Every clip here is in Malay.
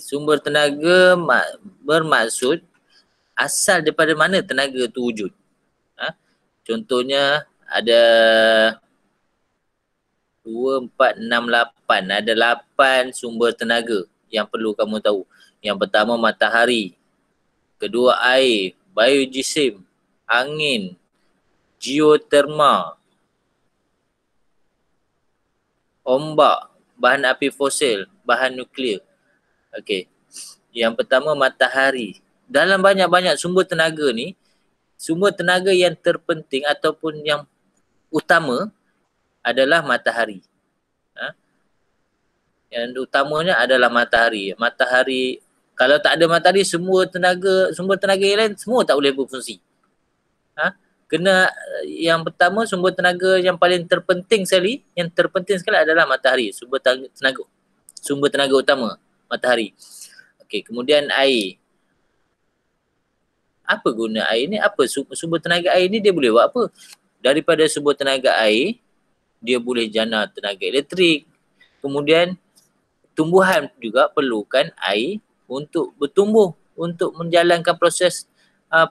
sumber tenaga bermaksud asal daripada mana tenaga tu wujud. Contohnya ada 2, 4, 6, 8. Ada 8 sumber tenaga yang perlu kamu tahu. Yang pertama matahari, kedua air, biogeosim, angin, geoterma, ombak, bahan api fosil, bahan nuklear. Okey. Yang pertama matahari. Dalam banyak-banyak sumber tenaga ni, sumber tenaga yang terpenting ataupun yang utama adalah matahari. Yang utamanya adalah matahari. Matahari, kalau tak ada matahari, sumber tenaga yang lain semua tak boleh berfungsi. Kena yang pertama sumber tenaga yang paling terpenting sekali adalah matahari, sumber tenaga utama matahari. Okey, kemudian air. Apa guna air ni? Apa sumber tenaga air ni dia boleh buat apa? Daripada sumber tenaga air, dia boleh jana tenaga elektrik. Kemudian tumbuhan juga perlukan air untuk bertumbuh, untuk menjalankan proses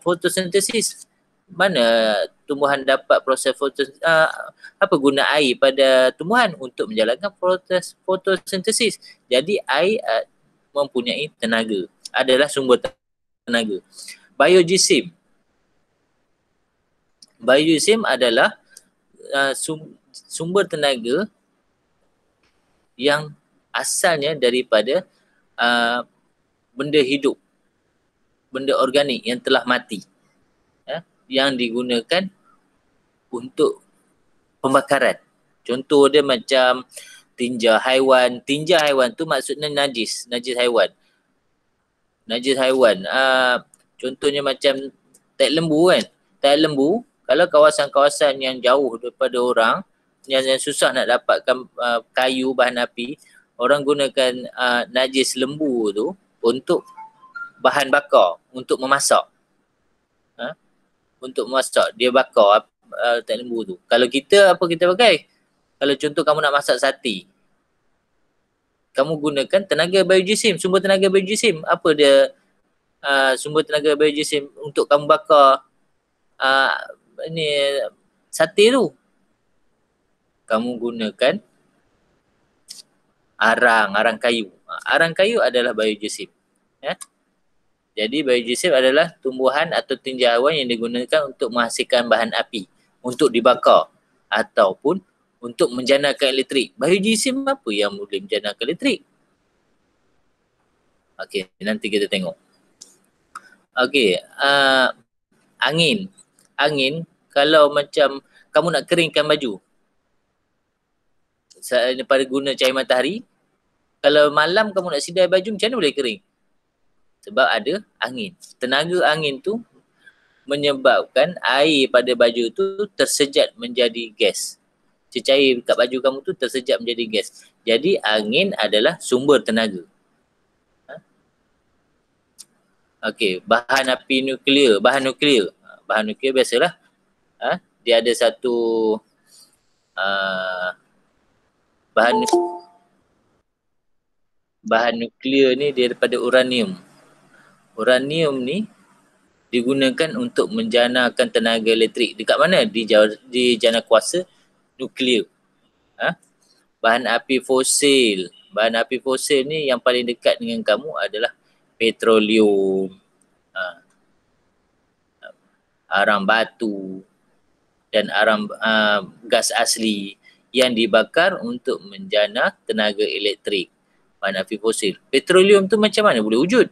fotosintesis. Mana tumbuhan dapat proses apa guna air pada tumbuhan? Untuk menjalankan proses fotosintesis. Jadi air mempunyai tenaga, adalah sumber tenaga. Biogeosim. Biogeosim adalah sumber tenaga yang asalnya daripada benda hidup, benda organik yang telah mati, yang digunakan untuk pembakaran. Contoh dia macam tinja haiwan. Tinja haiwan tu maksudnya najis haiwan. Najis haiwan. Contohnya macam tai lembu kan. Tai lembu, kalau kawasan-kawasan yang jauh daripada orang, yang susah nak dapatkan kayu, bahan api, orang gunakan najis lembu tu untuk bahan bakar, untuk memasak. Untuk memasak, dia bakar tai lembu tu. Kalau kita, apa kita pakai? Kalau contoh kamu nak masak sate, kamu gunakan tenaga biogeosim, sumber tenaga biogeosim. Apa dia sumber tenaga biogeosim untuk kamu bakar sate tu? Kamu gunakan arang kayu. Arang kayu adalah biogeosim. Jadi biogeosim adalah tumbuhan atau tinja haiwan yang digunakan untuk menghasilkan bahan api untuk dibakar ataupun untuk menjanakan elektrik. Biogeosim apa yang boleh menjanakan elektrik? Okey, nanti kita tengok. Okey, angin. Angin, kalau macam kamu nak keringkan baju daripada guna cahaya matahari, kalau malam kamu nak sidai baju, macam mana boleh kering? Sebab ada angin. Tenaga angin tu menyebabkan air pada baju tu tersejat menjadi gas. Cecair kat baju kamu tu tersejat menjadi gas. Jadi angin adalah sumber tenaga. Okey, bahan api nuklear. Bahan nuklear biasalah. Dia ada satu bahan nuklear ni dia daripada uranium. Uranium ni digunakan untuk menjanakan tenaga elektrik. Dekat mana? Di jana kuasa nuklear. Bahan api fosil. Bahan api fosil ni yang paling dekat dengan kamu adalah petroleum, arang batu dan arang gas asli yang dibakar untuk menjana tenaga elektrik. Bahan api fosil. Petroleum tu macam mana boleh wujud?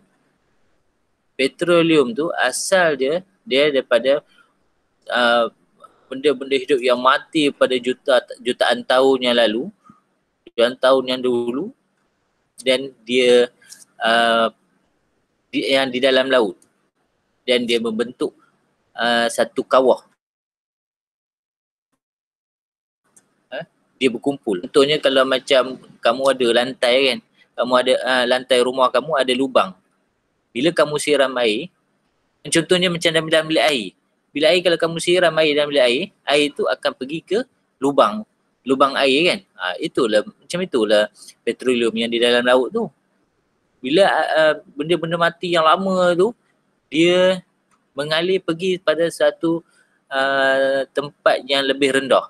Petroleum tu asal dia daripada benda-benda hidup yang mati pada jutaan tahun yang lalu, jutaan tahun yang dulu, dan dia yang di dalam laut, dan dia membentuk satu kawah. Dia berkumpul. Contohnya kalau macam kamu ada lantai kan, kamu ada lantai rumah kamu ada lubang. Bila kamu siram air, contohnya macam dalam bilik air. Bilik air kalau kamu siram air dalam bilik air tu akan pergi ke lubang air kan. Macam itulah petroleum yang di dalam laut tu. Bila benda-benda mati yang lama tu, dia mengalir pergi pada satu tempat yang lebih rendah.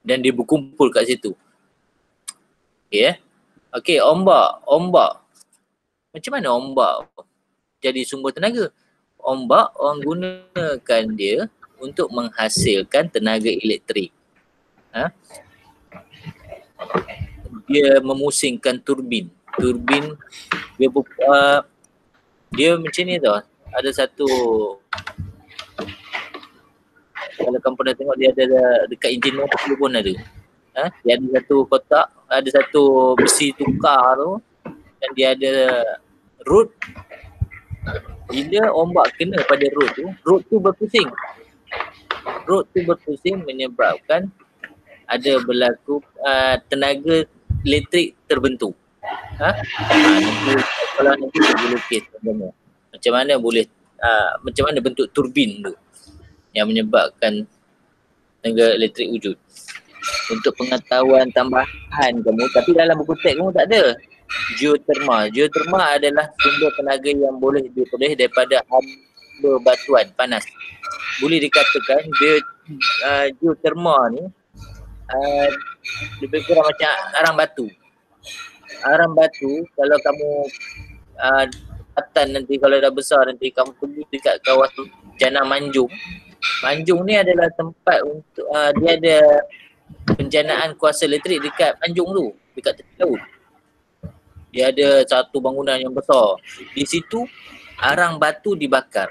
Dan dia berkumpul kat situ. Okay, okay, ombak. Macam mana ombak jadi sumber tenaga? Ombak orang gunakan dia untuk menghasilkan tenaga elektrik. Dia memusingkan turbin. Dia macam ni tau. Ada satu, kalau kamu pernah tengok, dia ada dekat enjin motor pun ada. Dia ada satu kotak, ada satu besi tukar tu, dan dia ada rod. Bila ombak kena pada rod tu berpusing. Rod tu berpusing menyebabkan ada berlaku tenaga elektrik terbentuk. Kalau nanti boleh lukis macam mana bentuk turbin tu yang menyebabkan tenaga elektrik wujud. Untuk pengetahuan tambahan kamu, tapi dalam buku teks kamu tak ada. Geoterma adalah sumber tenaga yang boleh diperoleh daripada haba batuan panas. Boleh dikatakan geoterma ni lebih kurang macam arang batu. Arang batu, kalau kamu nanti kalau dah besar nanti kamu pergi dekat kawasan Jana Manjung. Manjung ni adalah tempat untuk dia ada penjanaan kuasa elektrik dekat Manjung tu, dekat tepi laut. Dia ada satu bangunan yang besar. Di situ arang batu dibakar.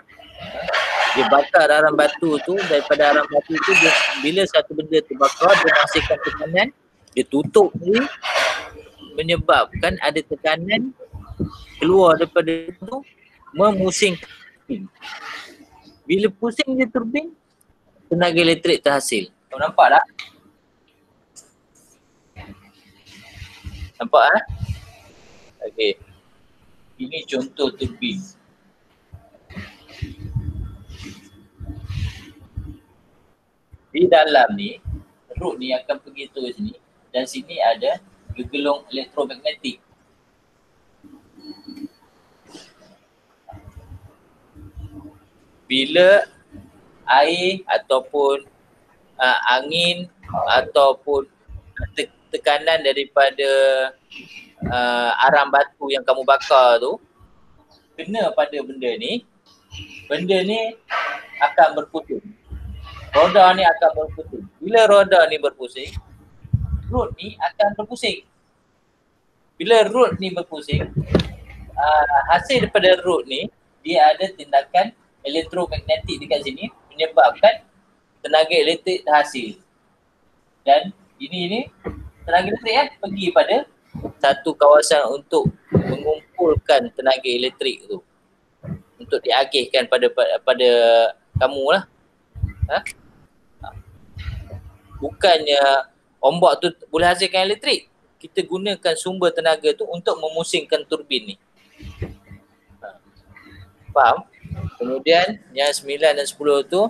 Dia bakar arang batu tu, daripada arang batu tu dia, bila satu benda terbakar, dia menghasilkan tekanan, dia tutup ni, menyebabkan ada tekanan keluar daripada tu, memusingkan turbin. Bila pusing dia turbin, tenaga elektrik terhasil. Kau nampak tak? Nampak ah? Okey. Ini contoh turbin. Di dalam ni, rod ni akan pergi tu sini, dan sini ada gegelung elektromagnetik. Bila air ataupun angin ataupun tekanan daripada arang batu yang kamu bakar tu kena pada benda ni akan berputus. Roda ni akan berputus. Bila roda ni berpusing, rod ni akan berpusing. Bila rod ni berpusing, hasil daripada rod ni, dia ada tindakan elektromagnetik dekat sini menyebabkan tenaga elektrik terhasil. Dan ini tenaga elektrik pergi pada satu kawasan untuk mengumpulkan tenaga elektrik tu untuk diagihkan pada kamu lah. Bukannya ombak tu boleh hasilkan elektrik. Kita gunakan sumber tenaga tu untuk memusingkan turbin ni. Faham? Kemudian yang 9 dan 10 tu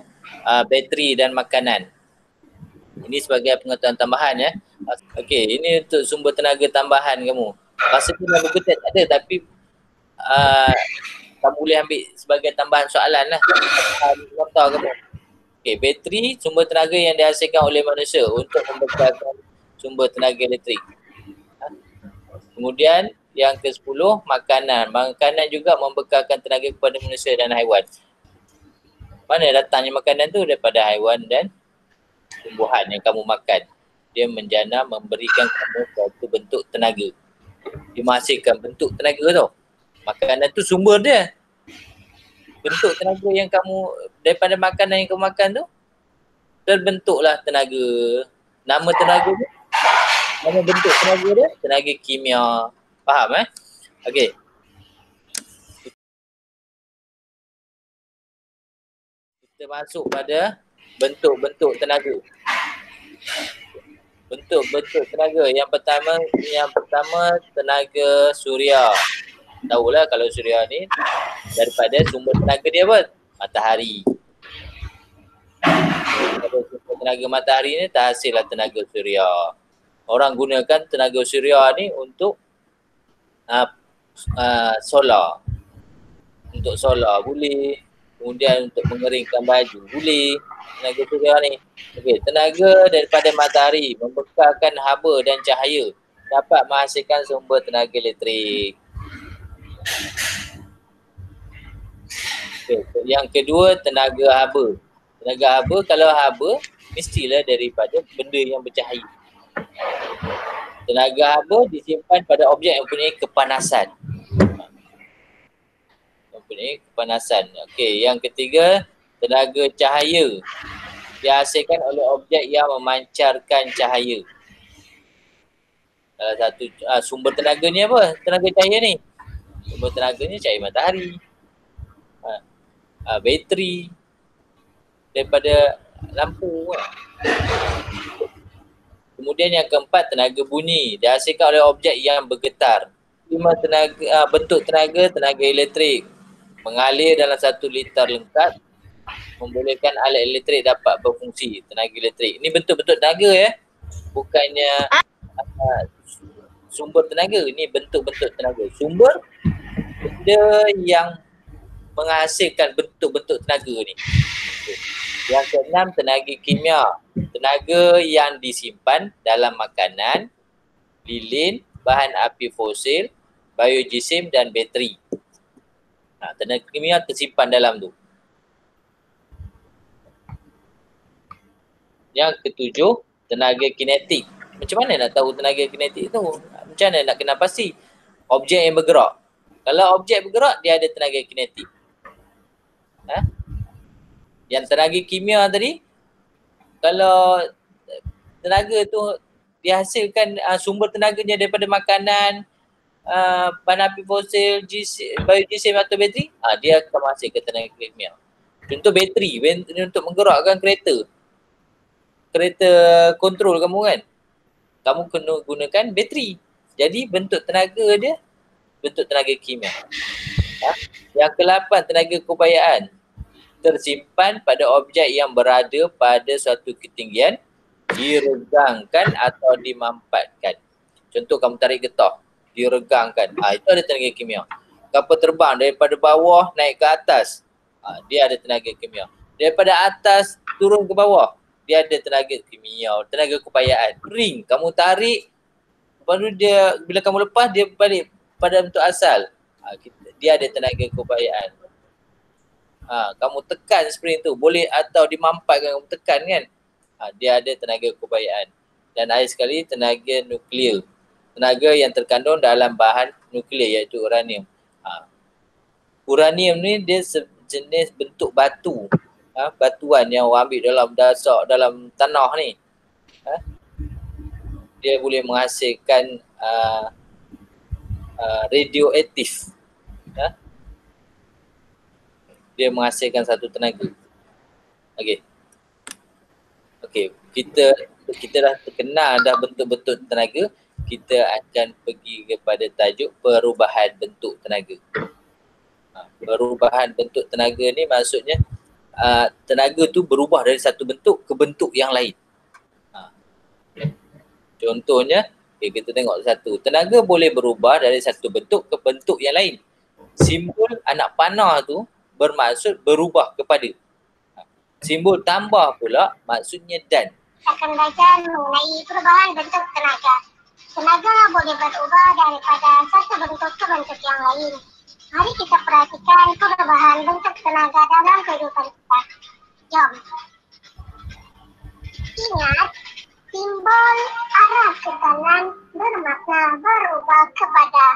bateri dan makanan. Ini sebagai pengetahuan tambahan ya. Okey, ini untuk sumber tenaga tambahan kamu. Rasa tu dalam buku teks tak ada, tapi kamu boleh ambil sebagai tambahan soalan lah. Nota kamu. Okey, bateri sumber tenaga yang dihasilkan oleh manusia untuk membekalkan sumber tenaga elektrik. Kemudian yang ke-10, makanan. Makanan juga membekalkan tenaga kepada manusia dan haiwan. Mana datangnya makanan tu? Daripada haiwan dan tumbuhan yang kamu makan. Dia menjana memberikan kamu suatu bentuk tenaga. Dia menghasilkan bentuk tenaga tau. Makanan tu sumber dia. Bentuk tenaga yang kamu, daripada makanan yang kamu makan tu, terbentuklah tenaga. Nama tenaga tu, nama bentuk tenaga dia, tenaga kimia. Faham Okey. Kita masuk pada bentuk-bentuk tenaga. Bentuk-bentuk tenaga. Yang pertama tenaga suria. Tahulah kalau suria ni daripada sumber tenaga dia apa? Matahari. Daripada sumber tenaga matahari ni terhasillah tenaga suria. Orang gunakan tenaga suria ni untuk solar. Untuk solar boleh, kemudian untuk mengeringkan baju boleh tenaga surya ni. Okey, tenaga daripada matahari membekalkan haba dan cahaya dapat menghasilkan sumber tenaga elektrik. Okay. Yang kedua, tenaga haba. Tenaga haba, kalau haba mestilah daripada benda yang bercahaya. Tenaga haba disimpan pada objek yang mempunyai kepanasan. Okey, yang ketiga, tenaga cahaya dihasilkan oleh objek yang memancarkan cahaya. Salah satu sumber tenaga ni apa? Tenaga cahaya ni. Sumber tenaganya cahaya matahari. Bateri daripada lampu. Kemudian yang keempat, tenaga bunyi dihasilkan oleh objek yang bergetar. 5 tenaga, bentuk tenaga elektrik mengalir dalam 1 liter lengkap membolehkan alat elektrik dapat berfungsi. Tenaga elektrik ini bentuk-bentuk tenaga ya, bukannya sumber tenaga. Ini bentuk-bentuk tenaga. Sumber benda yang menghasilkan bentuk-bentuk tenaga ni. Yang keenam, tenaga kimia. Tenaga yang disimpan dalam makanan, lilin, bahan api fosil, biojisim dan bateri. Tenaga kimia tersimpan dalam tu. Yang ketujuh, tenaga kinetik. Macam mana nak tahu tenaga kinetik tu? Macam mana nak kenal pasti? Objek yang bergerak. Kalau objek bergerak, dia ada tenaga kinetik. Yang tenaga kimia tadi, kalau tenaga tu dihasilkan sumber tenaganya daripada makanan, bahan api fosil, biojisim atau bateri, dia akan menghasilkan tenaga kimia. Contoh bateri untuk menggerakkan kereta kontrol kamu kan, kamu kena gunakan bateri. Jadi bentuk tenaga dia bentuk tenaga kimia. Yang ke-8, tenaga keupayaan tersimpan pada objek yang berada pada suatu ketinggian, diregangkan atau dimampatkan. Contoh kamu tarik getah, diregangkan. Itu ada tenaga kimia. Kapal terbang daripada bawah naik ke atas, dia ada tenaga kimia. Daripada atas turun ke bawah, dia ada tenaga kimia, tenaga keupayaan. Ring, kamu tarik, baru dia, bila kamu lepas, dia balik pada bentuk asal. Dia ada tenaga keupayaan. Kamu tekan spring tu, boleh atau dimampatkan kamu tekan kan. Dia ada tenaga keupayaan. Dan akhir sekali, tenaga nuklear. Tenaga yang terkandung dalam bahan nuklear iaitu uranium. Uranium ni dia sejenis bentuk batu. Batuan yang ambil dalam dasar, dalam tanah ni. Dia boleh menghasilkan radioaktif. Dia menghasilkan satu tenaga. Okey, kita dah terkenal dah bentuk-bentuk tenaga. Kita akan pergi kepada tajuk perubahan bentuk tenaga. Perubahan bentuk tenaga ni maksudnya tenaga tu berubah dari satu bentuk ke bentuk yang lain. Contohnya, kita tengok satu. Tenaga boleh berubah dari satu bentuk ke bentuk yang lain. Simbol anak panah tu bermaksud berubah kepada. Simbol tambah pula maksudnya dan. Akan belajar mengenai perubahan bentuk tenaga. Tenaga boleh berubah daripada satu bentuk ke bentuk yang lain. Mari kita perhatikan perubahan bentuk tenaga dalam kehidupan kita. Jom. Ingat, simbol arah ke kanan bermakna berubah kepada,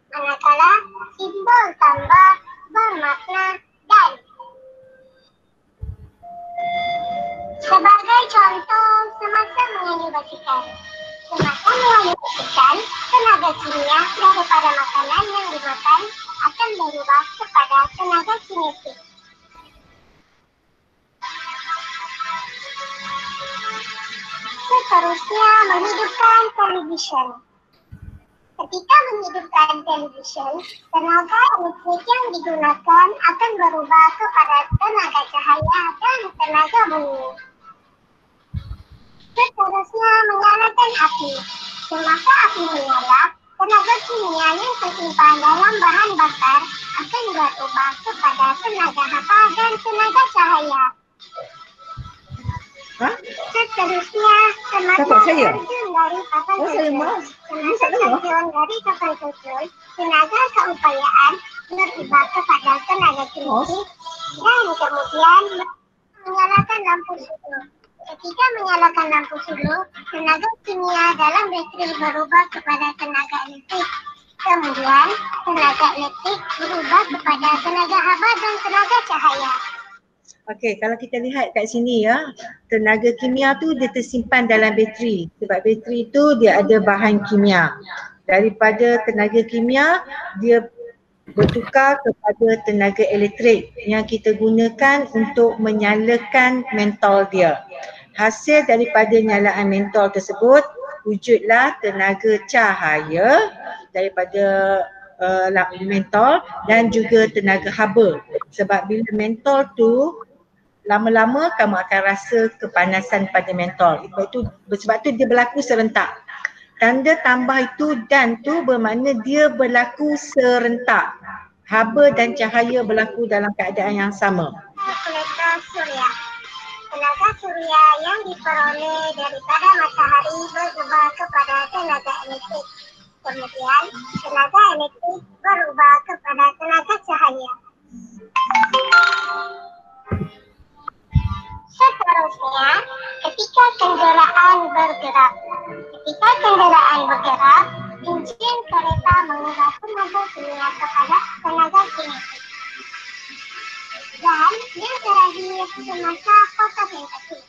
manakala simbol tambah bermakna dan. Sebagai contoh, semasa mengayuh basikal. Semasa mengayuh basikal, tenaga kimia daripada makanan yang dimakan akan berubah kepada tenaga kinetik. Seterusnya, menghidupkan televisyen. Ketika menghidupkan televisyen, tenaga elektrik yang digunakan akan berubah kepada tenaga cahaya dan tenaga bunyi. Seterusnya, menyalakan api. Semasa api menyala, Tenaga kimia yang tersimpan dalam bahan bakar akan berubah kepada tenaga haba dan tenaga cahaya. Seterusnya, semakin terjun dari papan tutul, tenaga keupayaan berubah kepada tenaga kinetik dan kemudian menyalakan lampu sulu. Ketika menyalakan lampu sulu, tenaga kimia dalam bateri berubah kepada tenaga elektrik. Kemudian, tenaga elektrik berubah kepada tenaga haba dan tenaga cahaya. Okey, kalau kita lihat kat sini ya, tenaga kimia tu dia tersimpan dalam bateri. Sebab bateri tu dia ada bahan kimia. Daripada tenaga kimia, dia bertukar kepada tenaga elektrik yang kita gunakan untuk menyalakan mentol dia. Hasil daripada nyalaan mentol tersebut, wujudlah tenaga cahaya daripada mentol dan juga tenaga haba. Sebab bila mentol tu lama-lama kamu akan rasa kepanasan pada mentol. Sebab tu dia berlaku serentak. Tanda tambah itu dan tu bermakna dia berlaku serentak. Haba dan cahaya berlaku dalam keadaan yang sama. Tenaga surya. Tenaga surya yang diperoleh daripada matahari berubah kepada tenaga elektrik. Kemudian tenaga elektrik berubah kepada tenaga cahaya. Seterusnya, ketika kenderaan bergerak. Ketika kenderaan bergerak, enjin kereta mengubah tenaga kimia kepada tenaga kinetik. Dan yang terakhir, semasa fotosintesis.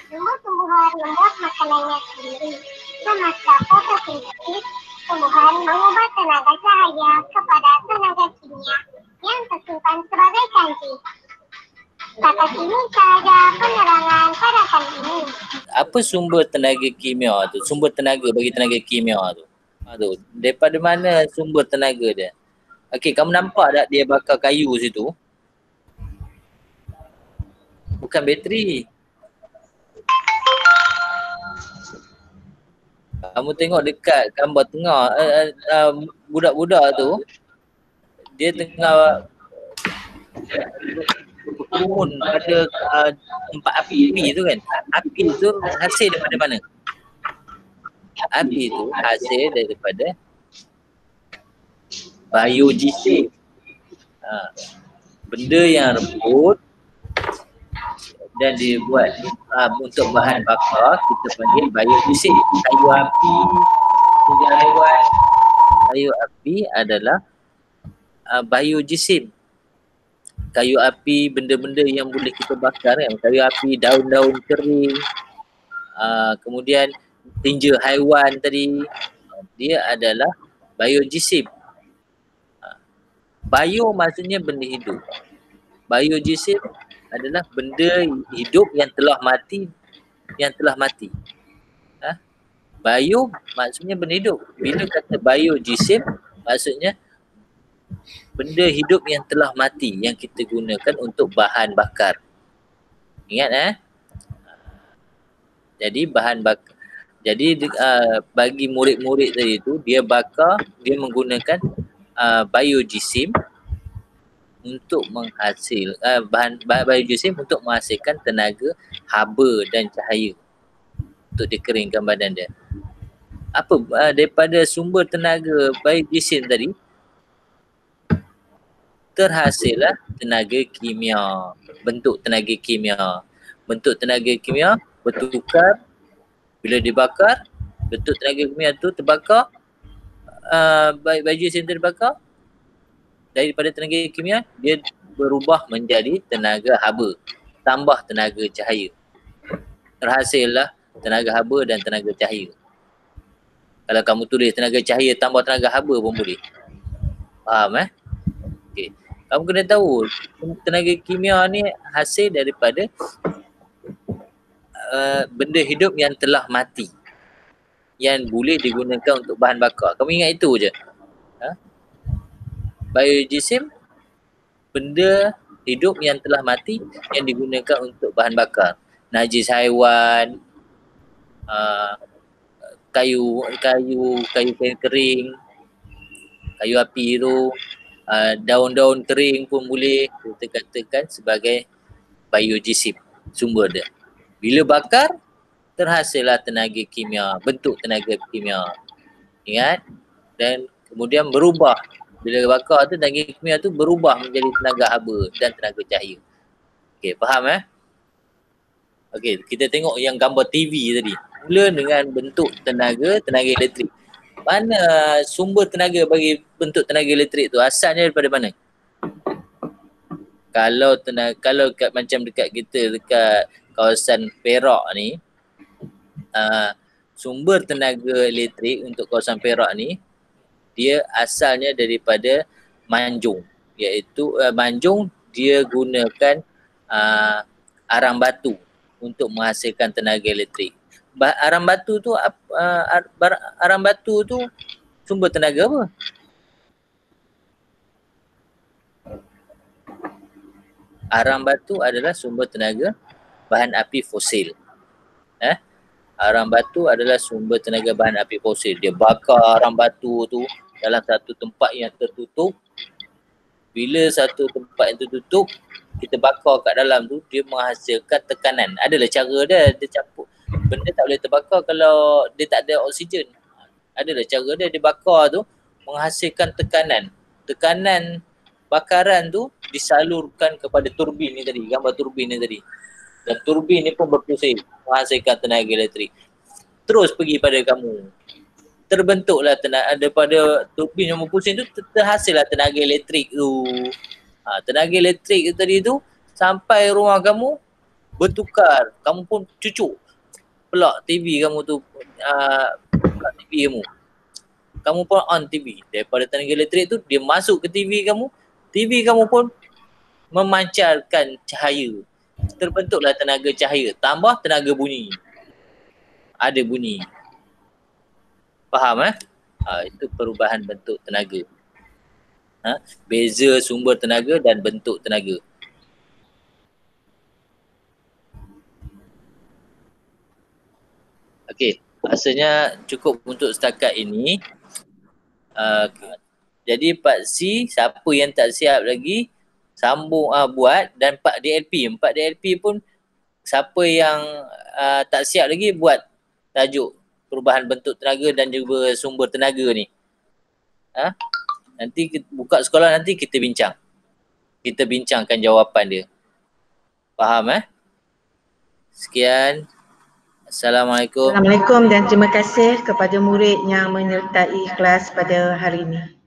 Tumbuh-tumbuhan membuat makanannya sendiri. Semasa fotosintesis, tumbuhan mengubah tenaga cahaya kepada tenaga kimia yang tersimpan sebagai kanji. Kata sini cara penerangan pada kali ini. Apa sumber tenaga kimia tu? Sumber tenaga bagi tenaga kimia tu. Daripada mana sumber tenaga dia? Okey, kamu nampak tak dia bakar kayu situ? Bukan bateri. Kamu tengok dekat gambar tengah budak-budak tu, dia tengah berkerumun pada tempat api tu kan. Api tu hasil daripada mana? Api tu hasil daripada biogesim. Benda yang lembut dan dibuat untuk bahan bakar, kita panggil biogesim. Kayu api, tinggal haiwan. Kayu api adalah biogesim. Kayu api, benda-benda yang boleh kita bakar kan. Kayu api, daun-daun kering, kemudian tinja haiwan tadi, dia adalah biogesim. Bio maksudnya benda hidup. Biogesim adalah benda hidup yang telah mati. Bio maksudnya benda hidup. Bila kata biogesim, maksudnya benda hidup yang telah mati yang kita gunakan untuk bahan bakar. Ingat Jadi bahan bakar. Jadi bagi murid-murid tadi tu, dia bakar, dia menggunakan biogesim untuk biogesim untuk menghasilkan tenaga haba dan cahaya untuk dikeringkan badan dia. Daripada sumber tenaga biogesim tadi, terhasillah tenaga kimia, bentuk tenaga kimia. Bentuk tenaga kimia bertukar bila dibakar, bentuk tenaga kimia tu terbakar, biogesim terbakar, daripada tenaga kimia dia berubah menjadi tenaga haba tambah tenaga cahaya. Terhasillah tenaga haba dan tenaga cahaya. Kalau kamu tulis tenaga cahaya tambah tenaga haba pun boleh. Faham Okey. Kamu kena tahu tenaga kimia ni hasil daripada benda hidup yang telah mati, yang boleh digunakan untuk bahan bakar. Kamu ingat itu je. Biogesim, benda hidup yang telah mati yang digunakan untuk bahan bakar. Najis haiwan, kayu kering, kayu api tu, daun-daun kering pun boleh kita katakan sebagai biogesic sumber dia. Bila bakar, terhasillah tenaga kimia, bentuk tenaga kimia. Ingat? Dan kemudian berubah. Bila bakar tu, tenaga kimia tu berubah menjadi tenaga haba dan tenaga cahaya. Okey, faham Okey, kita tengok yang gambar TV tadi. Mula dengan bentuk tenaga elektrik. Mana sumber tenaga bagi bentuk tenaga elektrik tu? Asalnya daripada mana? Kalau macam dekat kita, dekat kawasan Perak ni, sumber tenaga elektrik untuk kawasan Perak ni, dia asalnya daripada Manjung. Iaitu Manjung dia gunakan arang batu untuk menghasilkan tenaga elektrik. Arang batu tu sumber tenaga apa? Arang batu adalah sumber tenaga bahan api fosil. Arang batu adalah sumber tenaga bahan api fosil. Dia bakar arang batu tu dalam satu tempat yang tertutup. Bila satu tempat yang tertutup, kita bakar kat dalam tu, dia menghasilkan tekanan. Adalah cara dia campur. Benda tak boleh terbakar kalau dia tak ada oksigen. Adalah cara dia bakar tu menghasilkan tekanan. Tekanan bakaran tu disalurkan kepada turbin ni tadi, gambar turbin ni tadi. Dan turbin ni pun berpusing menghasilkan tenaga elektrik. Terus pergi pada kamu. Terbentuklah daripada turbin yang berpusing tu, terhasillah tenaga elektrik tu. Tenaga elektrik tu tadi tu sampai rumah kamu bertukar. Kamu pun cucuk pelak TV kamu tu, pelak TV kamu. Kamu pun on TV. Daripada tenaga elektrik tu, dia masuk ke TV kamu. TV kamu pun memancarkan cahaya. Terbentuklah tenaga cahaya. Tambah tenaga bunyi. Ada bunyi. Faham itu perubahan bentuk tenaga. Beza sumber tenaga dan bentuk tenaga. Okey, rasanya cukup untuk setakat ini. Jadi Pak C, siapa yang tak siap lagi, sambung buat, dan Pak DLP pun siapa yang tak siap lagi buat tajuk perubahan bentuk tenaga dan juga sumber tenaga ni. Nanti kita buka sekolah, nanti kita bincang. Kita bincangkan jawapan dia. Faham Sekian. Assalamualaikum. Assalamualaikum dan terima kasih kepada murid yang menyertai kelas pada hari ini.